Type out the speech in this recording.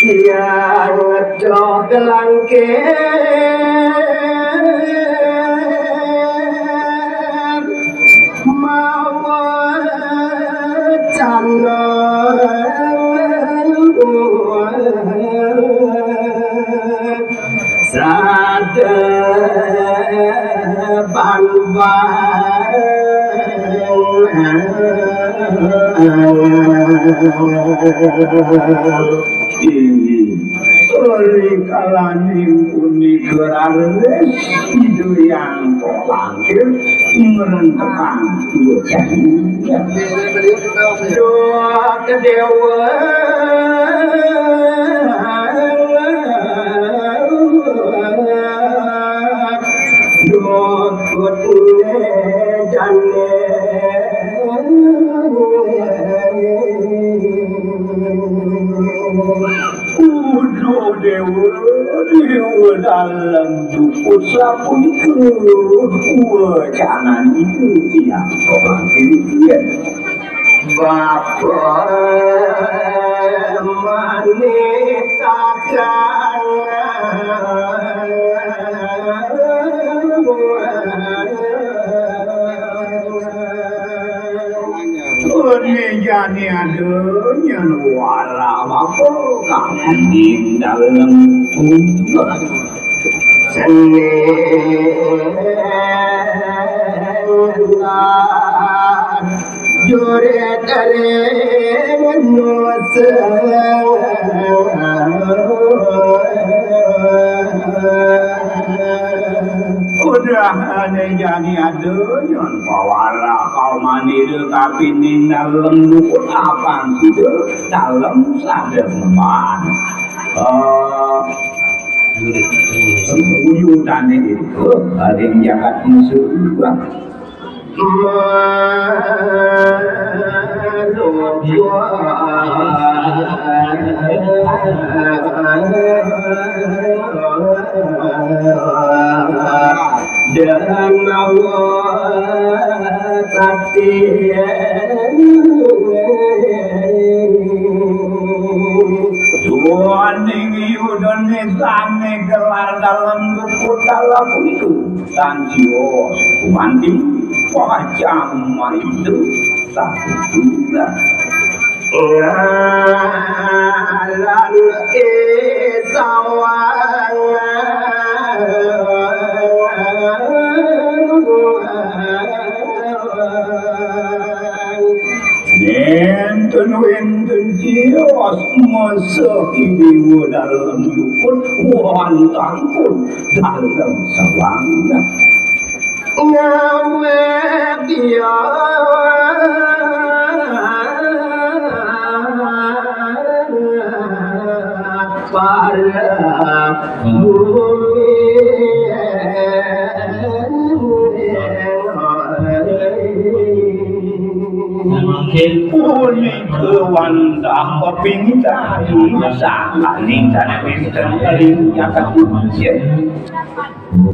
yang ngejok kelangke mau cana sada Ori kalaning puni gerales itu yang kolangkir merentekan dua jadinya doa kedewa doa kutule jane Udo dewa dalam buku sapu itu jangan itu yang orang kirian Bapak wanita Jani adanya wala mako kanin dalam kubur seni jore dare nusa udah jadi adanya wala kau mandi tapi ning dalam luput apa sih dalam sadar teman wujudane itu ada yang jagat musuh dan Allah tapi Tuhan ini udah nesane gelar dalam luput dalam itu tansios kumanti wajah itu satu juga lalu Enten jios masuk ini dalam luput wantang pun dalam sawangnya ngawe dia para bumi Puni kewandah kepindah Salah ning sana wenten Kering yang kekunci